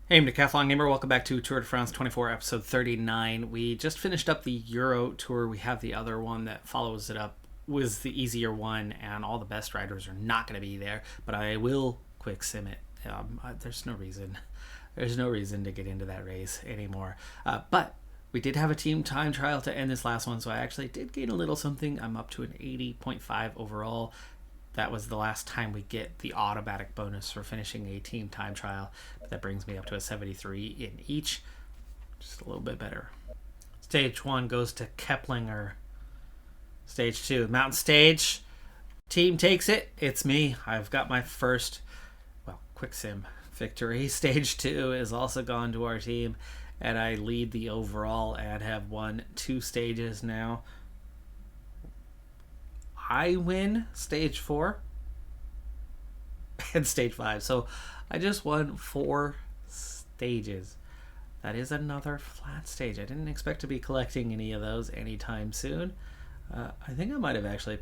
Hey, I'm Decathlon Gamer. Welcome back to Tour de France 24, episode 39. We just finished up the Euro Tour. We have the other one that follows it up, was the easier one, and all the best riders are not going to be there, but I will quick sim it. There's no reason. There's no reason to get into that race anymore. But we did have a team time trial to end this last one, so I actually did gain a little something. I'm up to an 80.5 overall. That was the last time we get the automatic bonus for finishing a team time trial. That brings me up to a 73 in each. Just a little bit better. Stage 1 goes to Keplinger. Stage 2, Mountain Stage. Team takes it. It's me. I've got my first, quick sim victory. Stage 2 is also gone to our team. And I lead the overall and have won 2 stages now. I win stage 4 and stage 5. So I just won 4 stages. That is another flat stage. I didn't expect to be collecting any of those anytime soon. I think I might have actually,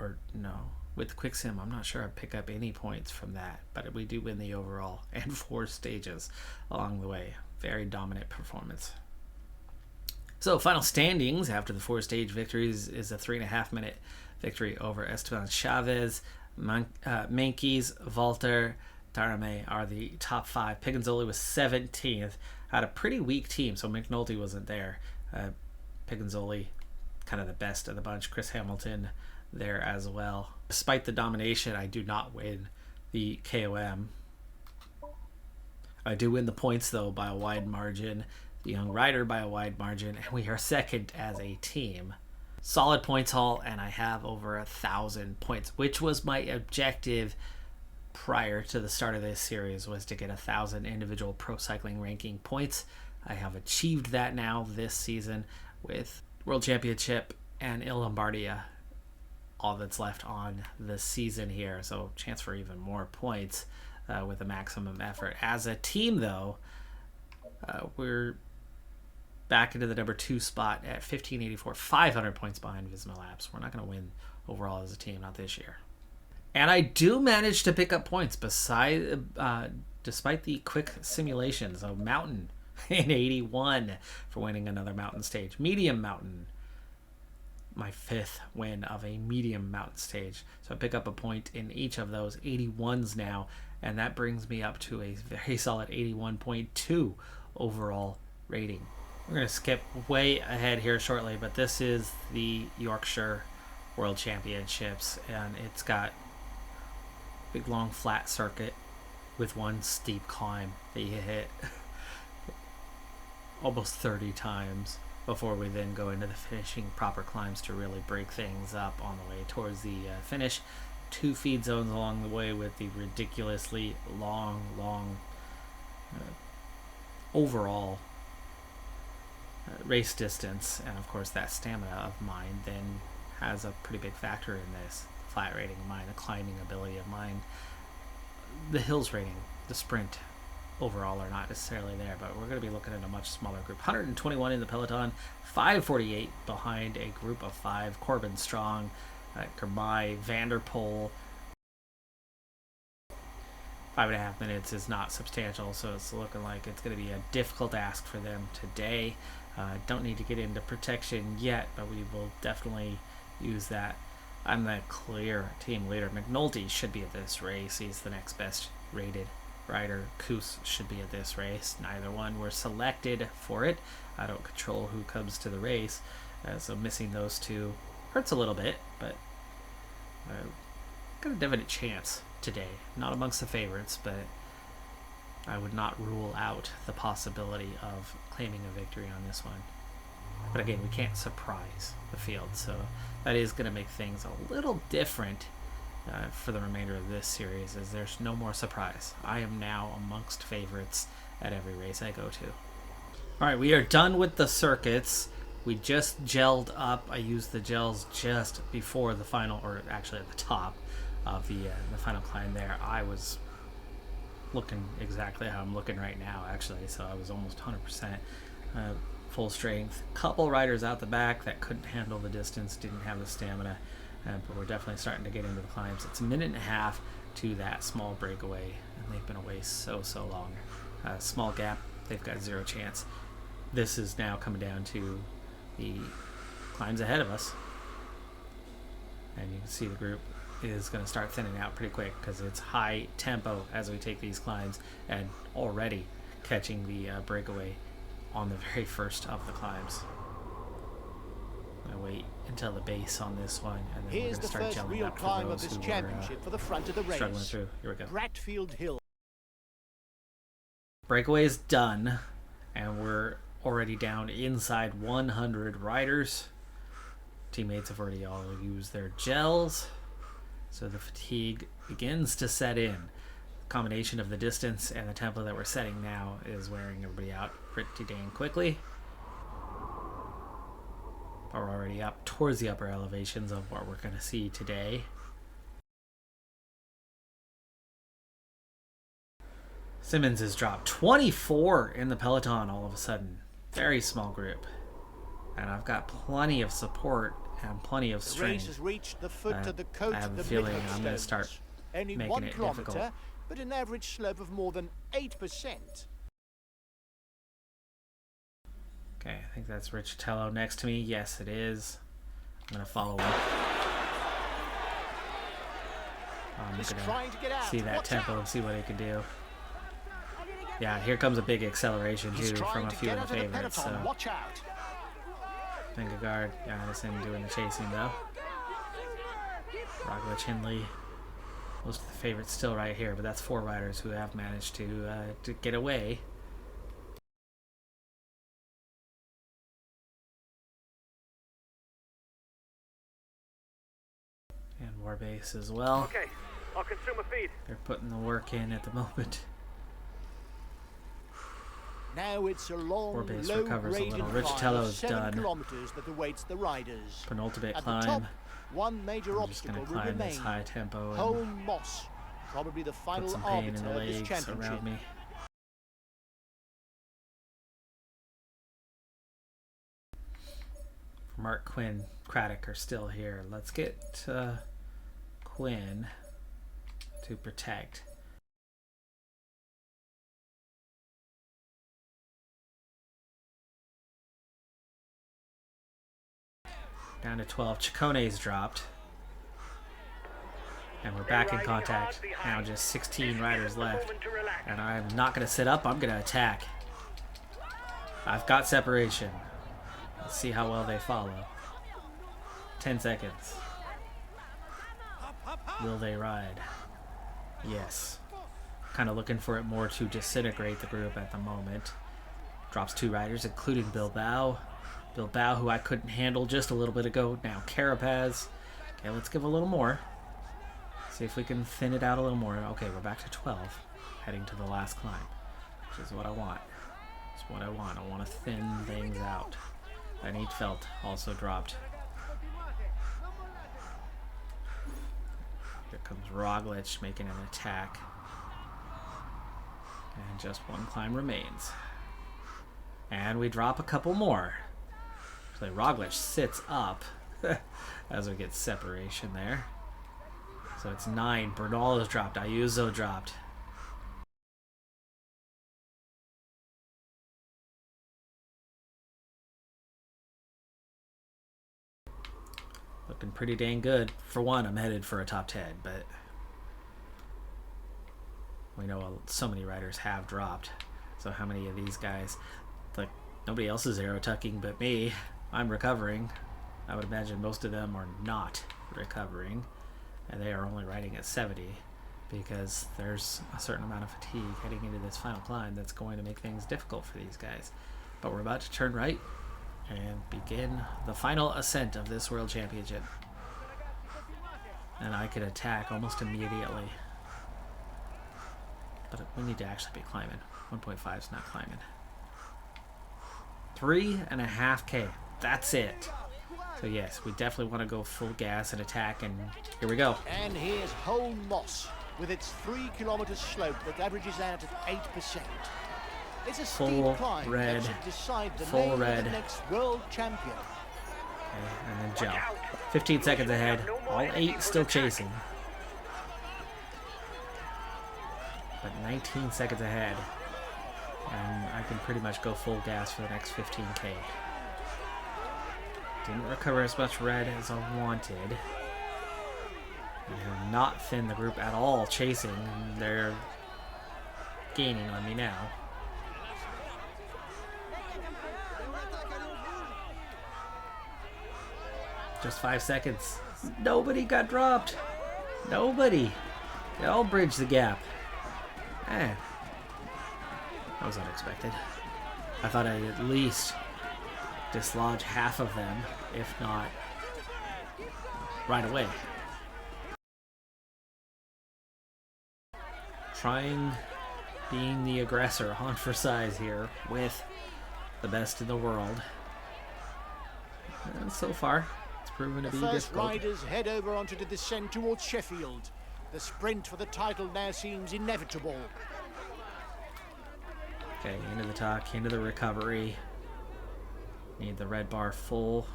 or no, with Quick Sim, I'm not sure I'd pick up any points from that. But we do win the overall and 4 stages along the way. Very dominant performance. So final standings after the 4 stage victories is a 3.5 minute victory over Esteban Chavez. Menkes, Walter, Tarame are the top 5. Piganzoli was 17th. Had a pretty weak team, so McNulty wasn't there. Piganzoli, kind of the best of the bunch. Chris Hamilton there as well. Despite the domination, I do not win the KOM. I do win the points, though, by a wide margin. The Young Rider by a wide margin, and we are second as a team. Solid points haul, and I have over 1,000 points, which was my objective prior to the start of this series, was to get 1,000 individual pro cycling ranking points. I have achieved that now this season with World Championship and lombardia, all that's left on the season here. So chance for even more points with a maximum effort. As a team, though, we're back into the number 2 spot at 1584, 500 points behind Visma Labs. We're not going to win overall as a team, not this year. And I do manage to pick up points despite the quick simulations. So Mountain in 81 for winning another mountain stage. Medium Mountain, my 5th win of a medium mountain stage. So I pick up a point in each of those 81s now, and that brings me up to a very solid 81.2 overall rating. We're going to skip way ahead here shortly, but this is the Yorkshire World Championships, and it's got a big, long, flat circuit with one steep climb that you hit almost 30 times before we then go into the finishing proper climbs to really break things up on the way towards the finish. 2 feed zones along the way with the ridiculously long overall race distance, and of course that stamina of mine then has a pretty big factor in this. Flat rating of mine, the climbing ability of mine, the hills rating, the sprint overall are not necessarily there, but we're going to be looking at a much smaller group. 121 in the peloton, 548 behind a group of 5. Corbin Strong, Kermai, Vanderpool. 5.5 minutes is not substantial, so it's looking like it's going to be a difficult ask for them today. Don't need to get into protection yet, but we will definitely use that. I'm the clear team leader. McNulty should be at this race. He's the next best rated rider. Koos should be at this race. Neither one were selected for it. I don't control who comes to the race, so missing those 2 hurts a little bit, but got a definite chance today. Not amongst the favorites, but I would not rule out the possibility of claiming a victory on this one. But again, we can't surprise the field, so that is going to make things a little different for the remainder of this series, as there's no more surprise. I am now amongst favorites at every race I go to. Alright, we are done with the circuits. We just gelled up. I used the gels just before the final, or actually at the top of the final climb there. I was looking exactly how I'm looking right now, actually, so I was almost 100% full strength. Couple riders out the back that couldn't handle the distance, didn't have the stamina, but we're definitely starting to get into the climbs. It's a minute and a half to that small breakaway, and they've been away so long. small gap. They've got zero chance. This is now coming down to the climbs ahead of us. And you can see the group is going to start thinning out pretty quick because it's high tempo as we take these climbs, and already catching the breakaway on the very first of the climbs. I'm going to wait until the base on this one, and then we're going to start gelling up for those who are struggling through. Here we go. Bradfield Hill. Breakaway is done, and we're already down inside 100 riders. Teammates have already all used their gels, so the fatigue begins to set in. The combination of the distance and the tempo that we're setting now is wearing everybody out pretty dang quickly. But we're already up towards the upper elevations of what we're going to see today. Simmons has dropped 24 in the peloton all of a sudden. Very small group. And I've got plenty of support and plenty of strength. I have a feeling I'm going to start making it difficult. But an average slope of more than 8%. Okay, I think that's Richatello next to me. Yes, it is. I'm going to follow him. I'm going to see that tempo and see what he can do. Yeah, here comes a big acceleration too from a few of the favorites. So. Vingegaard, Johannesson doing the chasing though. Roglic, Hindley, most of the favorites still right here, but that's 4 riders who have managed to get away. And Warbase as well. Okay, I'll consume a feed. They're putting the work in at the moment. Now it's a long, Warbase low recovers a gradient little. Richatello's 7 done. kilometers that awaits the riders. Penultimate At climb. the top, one major I'm just going obstacle to will climb this remain. high tempo and Home Moss, probably the put final some pain in arbiter the of this legs championship. around me. Mark, Quinn, Craddock are still here. Let's get Quinn to protect. Down to 12. Chiccone's dropped. And we're back in contact. Now just 16 riders left. And I'm not going to sit up. I'm going to attack. I've got separation. Let's see how well they follow. 10 seconds. Will they ride? Yes. Kind of looking for it more to disintegrate the group at the moment. Drops 2 riders, including Bilbao. Bilbao, who I couldn't handle just a little bit ago. Now Carapaz. Okay, let's give a little more. See if we can thin it out a little more. Okay, we're back to 12. Heading to the last climb, which is what I want. It's what I want. I want to thin things out. Van Eetvelt also dropped. Here comes Roglic making an attack. And just 1 climb remains. And we drop a couple more. So Roglic sits up as we get separation there. So it's 9. Bernal has dropped. Ayuso dropped. Looking pretty dang good. For one, I'm headed for a top 10, but we know so many riders have dropped. So how many of these guys, like, nobody else is arrow tucking but me. I'm recovering. I would imagine most of them are not recovering, and they are only riding at 70 because there's a certain amount of fatigue heading into this final climb that's going to make things difficult for these guys. But we're about to turn right and begin the final ascent of this World Championship. And I could attack almost immediately. But we need to actually be climbing. 1.5 is not climbing. 3.5K. That's it. So yes, we definitely want to go full gas and attack, and here we go. And here's Home Moss with its 3 kilometer slope that averages out at 8%. It's a steep climb that should decide the name of the next world champion. Okay, and then gel. 15 seconds ahead. All 8 still chasing. But 19 seconds ahead. And I can pretty much go full gas for the next 15k. Didn't recover as much red as I wanted. I have not thinned the group at all chasing, and they're gaining on me now. Just 5 seconds. Nobody got dropped. Nobody. They all bridged the gap. Man. That was unexpected. I thought I'd at least dislodge half of them, if not right away. Trying being the aggressor on for size here with the best in the world. And so far, it's proven to be difficult. The first riders head over onto the descent towards Sheffield. The sprint for the title now seems inevitable. Okay, into the tuck, into the recovery. Need the red bar full.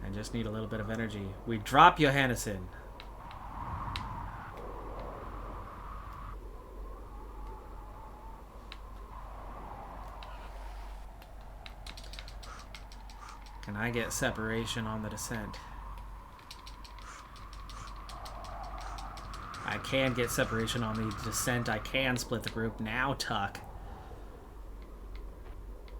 And just need a little bit of energy. We drop Johannesson. Can I get separation on the descent? I can get separation on the descent. I can split the group. Now tuck.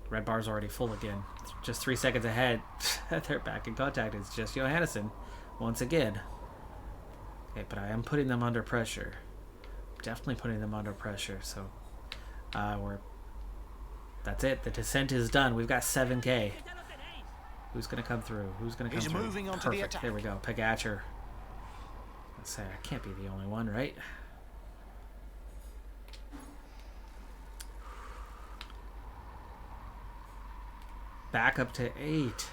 Red bar's already full again. Just 3 seconds ahead. They're back in contact. It's just Johannesson once again. Okay, but I am putting them under pressure. Definitely putting them under pressure. So that's it. The descent is done. We've got 7k. Who's gonna come through? Who's gonna come He's through? moving on to the attack. There we go. Pogacar. Let's say I can't be the only one, right? Back up to 8.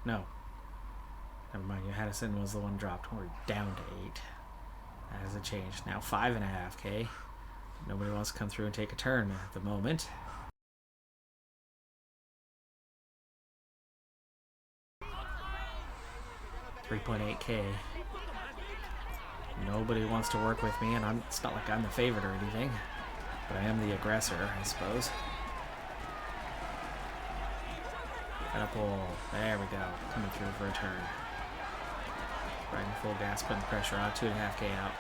No. Never mind. Johannesson was the one dropped. We're down to 8. That hasn't changed. Now 5.5k. Nobody wants to come through and take a turn at the moment. $3.8k. Nobody wants to work with me, and it's not like I'm the favorite or anything, but I am the aggressor, I suppose. Got a pull. There we go. Coming through for a turn. Riding full gas, putting pressure on. 2.5k out.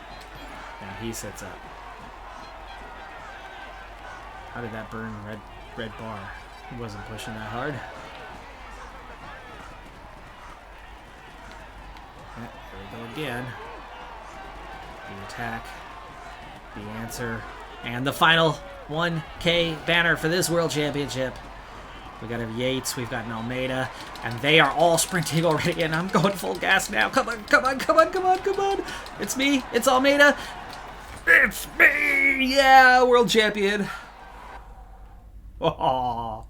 Now he sits up. How did that burn red bar? He wasn't pushing that hard. Yeah, there we go again. The attack. The answer. And the final 1k banner for this World Championship. We got a Yates, we've got an Almeida, and they are all sprinting already, and I'm going full gas now. Come on, come on, come on, come on, come on. It's me, it's Almeida. It's me! Yeah, world champion. Oh.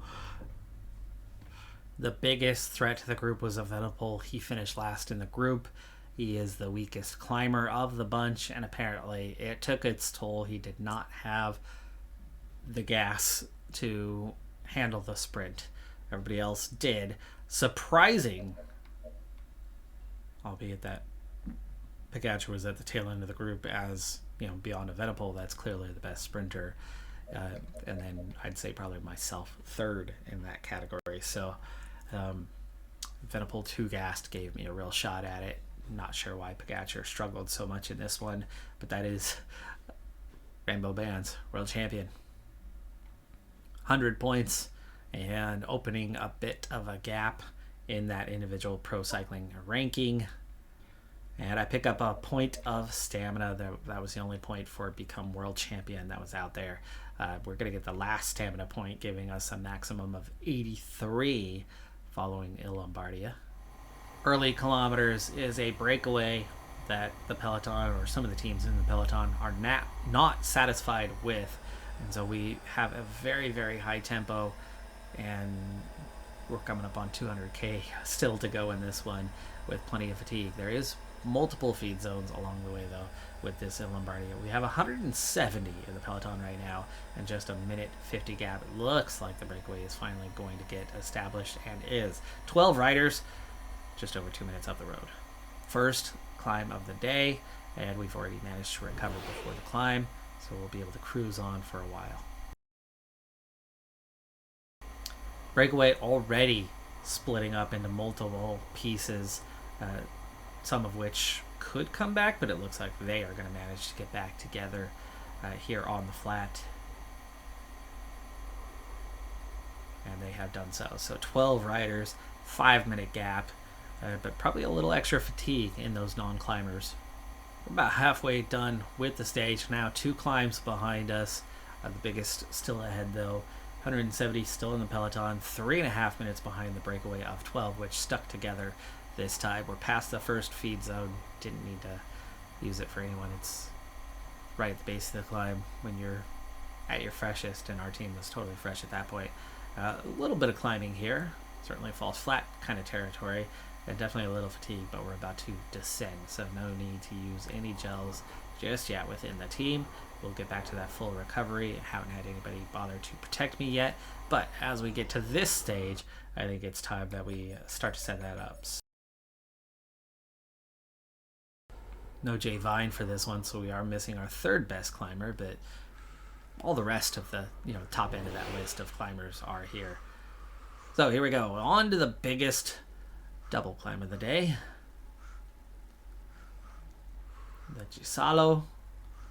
The biggest threat to the group was Evenepoel. He finished last in the group. He is the weakest climber of the bunch, and apparently it took its toll. He did not have the gas to handle the sprint. Everybody else did. Surprising, albeit that Pogacar was at the tail end of the group, as you know, beyond Evenepoel, that's clearly the best sprinter. And then I'd say probably myself third in that category. So Evenepoel 2 gassed gave me a real shot at it. Not sure why Pogacar struggled so much in this one, but that is Rainbow Bands, world champion. 100 points and opening a bit of a gap in that individual pro cycling ranking. And I pick up a point of stamina. That was the only point for become world champion that was out there. We're going to get the last stamina point, giving us a maximum of 83 following lombardia. Early kilometers is a breakaway that the peloton, or some of the teams in the peloton, are not satisfied with. And so we have a very, very high tempo, and we're coming up on 200k still to go in this one with plenty of fatigue. There is multiple feed zones along the way, though, with this in Lombardia. We have 170 in the peloton right now, and just a minute 50 gap. It looks like the breakaway is finally going to get established, and is. 12 riders, just over 2 minutes up the road. First climb of the day, and we've already managed to recover before the climb, so we'll be able to cruise on for a while. Breakaway already splitting up into multiple pieces, some of which could come back, but it looks like they are going to manage to get back together here on the flat. And they have done so. So 12 riders, 5-minute gap, but probably a little extra fatigue in those non-climbers. We're about halfway done with the stage now. 2 climbs behind us. The biggest still ahead though. 170 still in the peloton. 3.5 minutes behind the breakaway of 12, which stuck together this time. We're past the first feed zone. Didn't need to use it for anyone. It's right at the base of the climb when you're at your freshest, and our team was totally fresh at that point. A little bit of climbing here. Certainly falls flat kind of territory. And definitely a little fatigue, but we're about to descend, so no need to use any gels just yet within the team. We'll get back to that full recovery. I haven't had anybody bother to protect me yet, but as we get to this stage, I think it's time that we start to set that up. No Jay Vine for this one, so we are missing our 3rd best climber, but all the rest of the top end of that list of climbers are here. So here we go, on to the biggest double climb of the day. The Gisalo,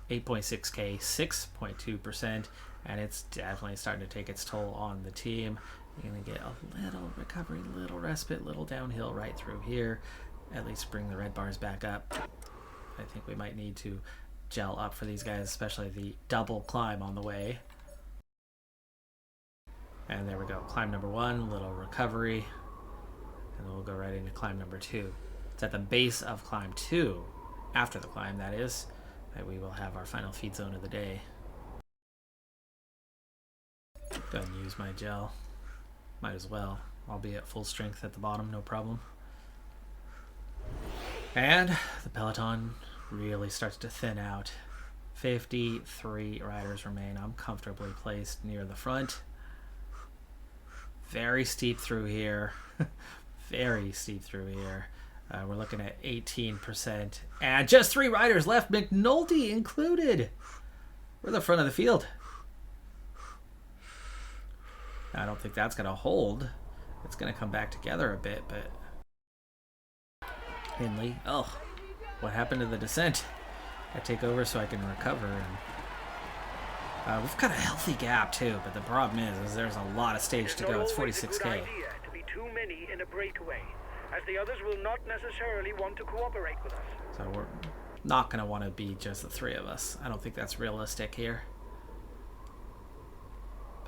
8.6k, 6.2%, and it's definitely starting to take its toll on the team. You're going to get a little recovery, little respite, little downhill right through here. At least bring the red bars back up. I think we might need to gel up for these guys, especially the double climb on the way. And there we go, climb number 1, little recovery. And then we'll go right into climb number 2. It's at the base of climb 2, after the climb that is, that we will have our final feed zone of the day. Go ahead and use my gel. Might as well. I'll be at full strength at the bottom, no problem. And the peloton really starts to thin out. 53 riders remain. I'm comfortably placed near the front. Very steep through here. Very steep through here. We're looking at 18%. And just 3 riders left, McNulty included. We're the front of the field. I don't think that's going to hold. It's going to come back together a bit, but... Hindley. Oh, what happened to the descent? I take over so I can recover. And we've got a healthy gap too, but the problem is there's a lot of stage to go. It's 46k. Too many in a breakaway, as the others will not necessarily want to cooperate with us. So we're not going to want to be just the 3 of us. I don't think that's realistic here.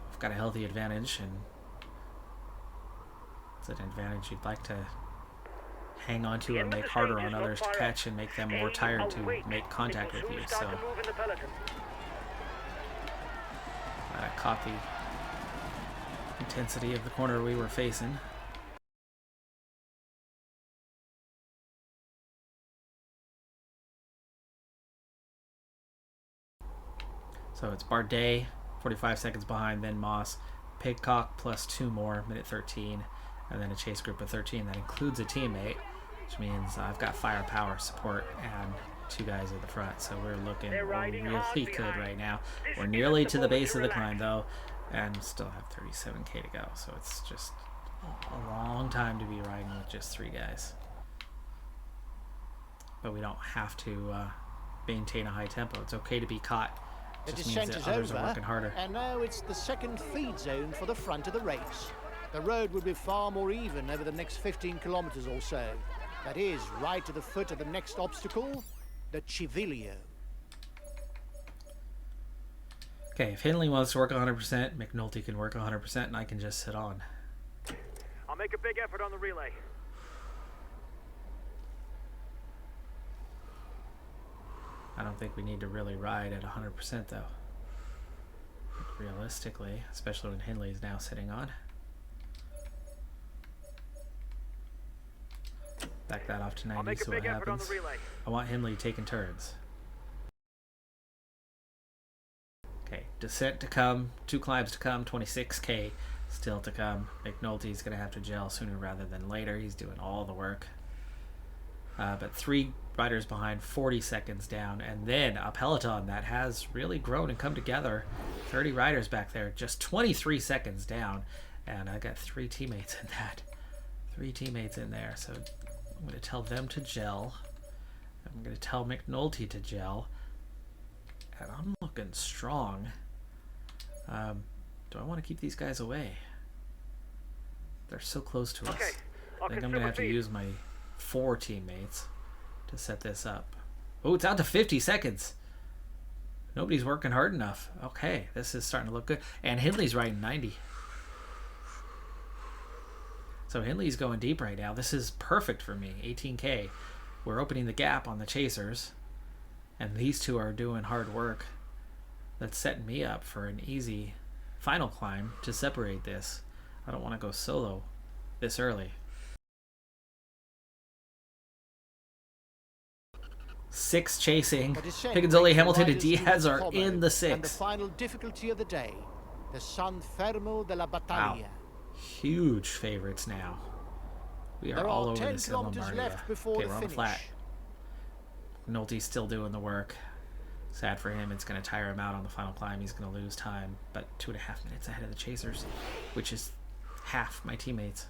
We've got a healthy advantage, and it's an advantage you'd like to hang on to or make harder on others to catch and make them more tired to make contact with you. So I caught the intensity of the corner we were facing. So it's Bardet, 45 seconds behind, then Moss, Pidcock plus 2 more, minute 13, and then a chase group of 13 that includes a teammate, which means I've got firepower, support, and 2 guys at the front. So we're looking really good right now. We're nearly to the base of the climb though, and still have 37k to go. So it's just a long time to be riding with just 3 guys. But we don't have to maintain a high tempo. It's okay to be caught. The just means that others are working harder. And now it's the second feed zone for the front of the race. The road will be far more even over the next 15 kilometers or so. That is, right to the foot of the next obstacle, the Civilio. Okay, if Hindley wants to work 100%, McNulty can work 100%, and I can just sit on. I'll make a big effort on the relay. I don't think we need to really ride at 100% though. Realistically, especially when Hindley is now sitting on. Back that off to 90, see what happens. I want Hindley taking turns. Okay, descent to come, 2 climbs to come, 26k still to come. McNulty's going to have to gel sooner rather than later. He's doing all the work. But 3 riders behind, 40 seconds down, and then a peloton that has really grown and come together. 30 riders back there, just 23 seconds down, And I got 3 teammates in that. 3 teammates in there. So I'm going to tell them to gel. I'm going to tell McNulty to gel. And I'm looking strong. Do I want to keep these guys away? They're so close to us. Okay, I think I'm going to have to use my 4 teammates to set this up. Oh, it's out to 50 seconds. Nobody's working hard enough. Okay, this is starting to look good. And Hindley's riding 90. So Hindley's going deep right now. This is perfect for me. 18K. We're opening the gap on the chasers. And these two are doing hard work. That's setting me up for an easy final climb to separate this. I don't want to go solo this early. 6 chasing. Picazzoli, Hamilton, and Diaz are in the 6. And the final difficulty of the day, the San Fermo della Battaglia. Wow. Huge favorites now. We are all over this Lombardia. Left before okay, the we're on the finish. flat. Nolte's still doing the work. Sad for him. It's going to tire him out on the final climb. He's going to lose time. But 2.5 minutes ahead of the chasers, which is half my teammates.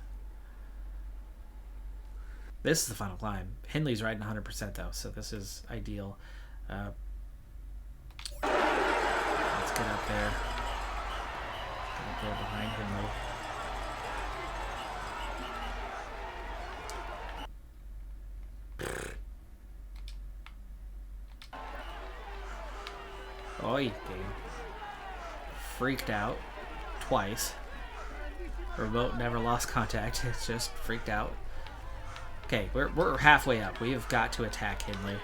This is the final climb. Hindley's riding 100% though, so this is ideal. Let's get up there. Get up there behind Hindley. Oi, freaked out twice. Remote never lost contact. It's just freaked out. Okay, we're halfway up. We have got to attack Hindley.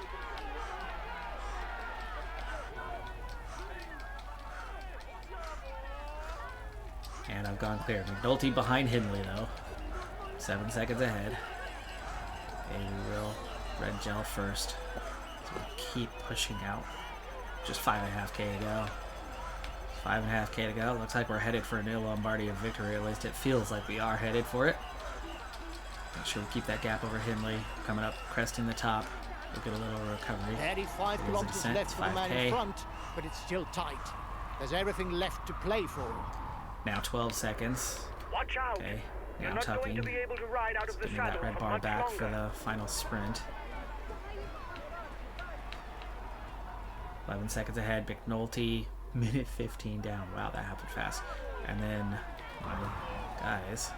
And I've gone clear. McNulty behind Hindley though. 7 seconds ahead. Okay, we will red gel first. So we'll keep pushing out. Just 5.5K to go. 5.5K to go. Looks like we're headed for a new Lombardia victory. At least it feels like we are headed for it. Make sure we keep that gap over Hindley. Coming up, cresting the top. We'll get a little recovery. 35 kilometers left for the man in front, but it's still tight. There's everything left to play for. Now 12 seconds. Watch out. Okay, You're now not going tucking. to be able to ride out of the Give me that saddle red for bar much back for longer. the final sprint. 11 seconds ahead. McNulty, minute 15 down. Wow, that happened fast. And then my guys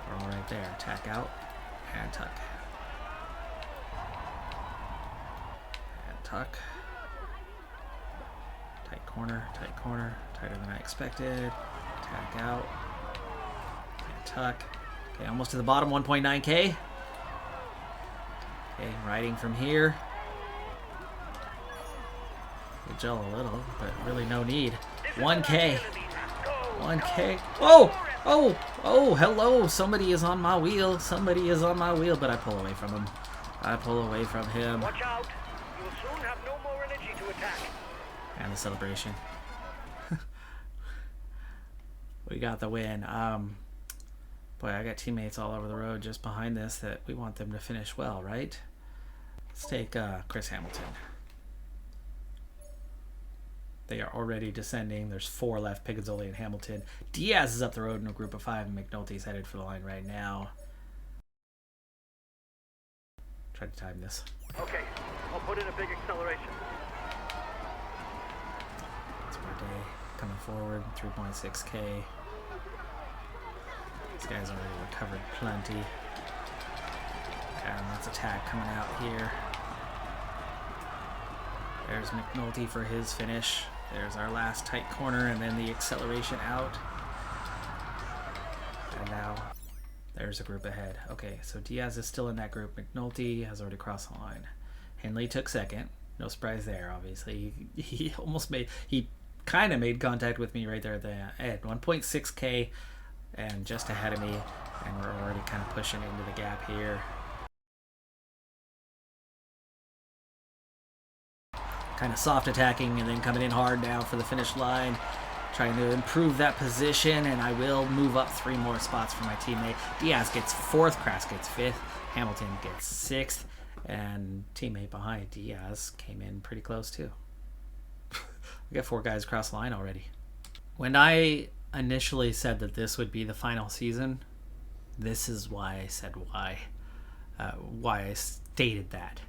are all right there. Tack out and tuck. And tuck. Tight corner, tighter than I expected. Tack out. And tuck. Okay, almost to the bottom, 1.9K. Okay, riding from here. We'll gel a little, but really no need. 1K. 1K. Oh! Oh! Oh, hello! Somebody is on my wheel. Somebody is on my wheel, but I pull away from him. I pull away from him. Watch out. You will soon have no more energy to attack. And the celebration. We got the win. Boy, I got teammates all over the road just behind this that we want them to finish well, right? Let's take Chris Hamilton. They are already descending. There's 4 left, Picazzoli and Hamilton. Diaz is up the road in a group of 5, and McNulty's headed for the line right now. Try to time this. Okay, I'll put in a big acceleration. That's per day. Coming forward, 3.6K. These guys already recovered plenty. And let's attack coming out here. There's McNulty for his finish. There's our last tight corner, and then the acceleration out. And now there's a group ahead. Okay, so Diaz is still in that group. McNulty has already crossed the line. Hindley took second. No surprise there, obviously. He almost made, he kind of made contact with me right there at the end. 1.6K and just ahead of me. And we're already kind of pushing into the gap here. Kind of soft attacking and then coming in hard now for the finish line. Trying to improve that position, and I will move up 3 more spots for my teammate. Diaz gets 4th, Kras gets 5th, Hamilton gets 6th, and teammate behind Diaz came in pretty close too. We got 4 guys across the line already. When I initially said that this would be the final season, this is why I said why I stated that.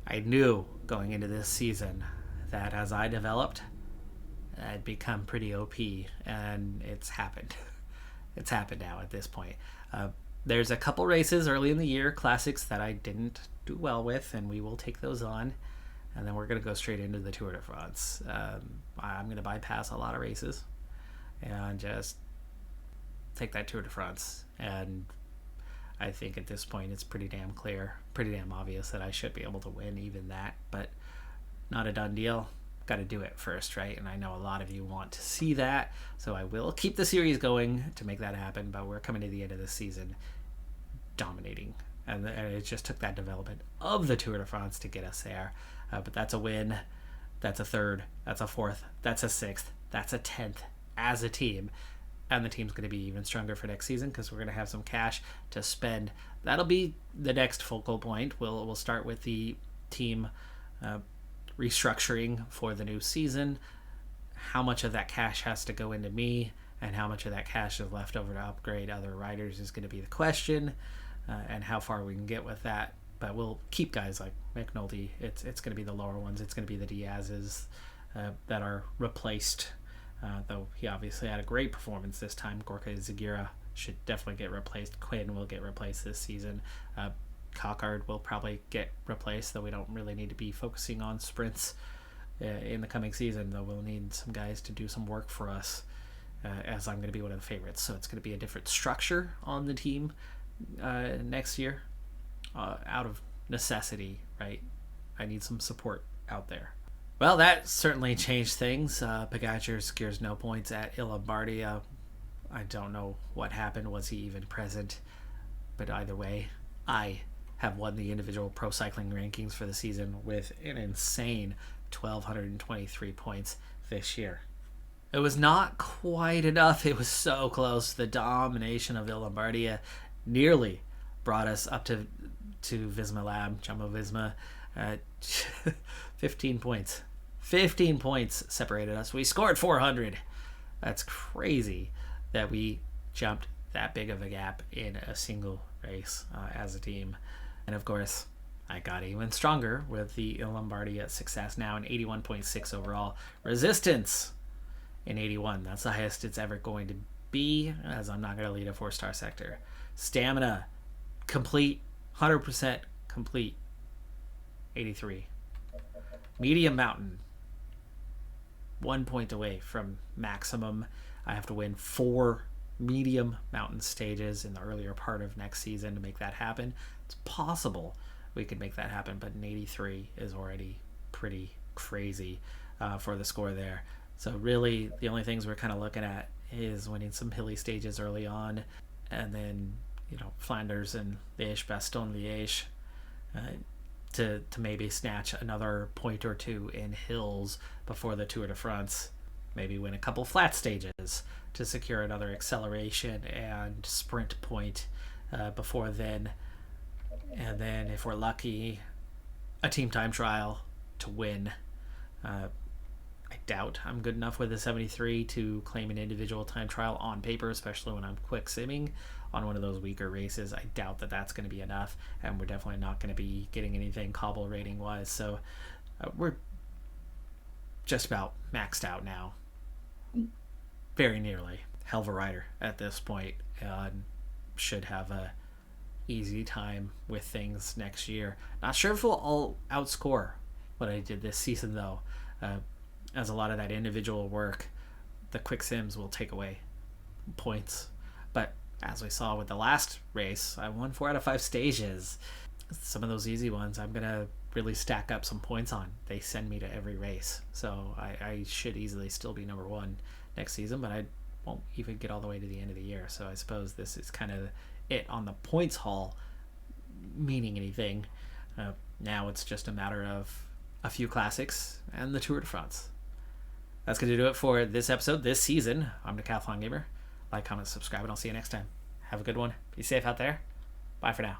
I knew going into this season that as I developed, I'd become pretty OP, and it's happened. It's happened now at this point. There's a couple races early in the year, classics, that I didn't do well with, and we will take those on. And then we're going to go straight into the Tour de France. I'm going to bypass a lot of races and just take that Tour de France. And I think at this point it's pretty damn clear, pretty damn obvious that I should be able to win even that. But not a done deal. Got to do it first, right? And I know a lot of you want to see that, so I will keep the series going to make that happen. But we're coming to the end of the season dominating, and it just took that development of the Tour de France to get us there. But that's a win, that's a third, that's a fourth, that's a sixth, that's a 10th as a team. And the team's going to be even stronger for next season because we're going to have some cash to spend. That'll be the next focal point. We'll start with the team restructuring for the new season. How much of that cash has to go into me and how much of that cash is left over to upgrade other riders is going to be the question, and how far we can get with that. But we'll keep guys like McNulty. It's going to be the lower ones. It's going to be the Diaz's that are replaced, though he obviously had a great performance this time. Gorka Zagira should definitely get replaced. Quinn will get replaced this season. Cockard will probably get replaced, though we don't really need to be focusing on sprints in the coming season, though we'll need some guys to do some work for us, as I'm going to be one of the favorites. So it's going to be a different structure on the team next year, out of necessity, right? I need some support out there. Well, that certainly changed things. Pogacar secures no points at Lombardia. I don't know what happened. Was he even present? But either way, I have won the individual pro cycling rankings for the season with an insane 1,223 points this year. It was not quite enough. It was so close. The domination of Lombardia nearly brought us up to Visma Lab, Jumbo Visma. 15 points. 15 points separated us. We scored 400. That's crazy that we jumped that big of a gap in a single race as a team. And of course, I got even stronger with the Lombardia success, now an 81.6 overall. Resistance in 81. That's the highest it's ever going to be, as I'm not going to lead a 4-star sector. Stamina, complete, 100% complete, 83. Medium mountain, 1 point away from maximum. I have to win 4 medium mountain stages in the earlier part of next season to make that happen. It's possible we could make that happen, but an 83 is already pretty crazy for the score there. So really the only things we're kind of looking at is winning some hilly stages early on, and then Flanders and Liège, Bastogne Liège, to maybe snatch another point or two in hills before the Tour de France. Maybe win a couple flat stages to secure another acceleration and sprint point before then. And then, if we're lucky, a team time trial to win. I doubt I'm good enough with a 73 to claim an individual time trial on paper, especially when I'm quick simming on one of those weaker races. I doubt that that's going to be enough, and we're definitely not going to be getting anything cobble rating wise. So we're just about maxed out now. Very nearly. Hell of a rider at this point, and should have a easy time with things next year. Not sure if we'll all outscore what I did this season, though, as a lot of that individual work, the quick sims will take away points. But as we saw with the last race, I won 4 out of 5 stages. Some of those easy ones I'm gonna really stack up some points on. They send me to every race, so I should easily still be number 1 next season, but I won't even get all the way to the end of the year. So I suppose this is kind of it on the points haul, meaning anything. Now it's just a matter of a few classics and the Tour de France. That's going to do it for this episode, this season. I'm Decathlon Gamer. Like, comment, subscribe, and I'll see you next time. Have a good one. Be safe out there. Bye for now.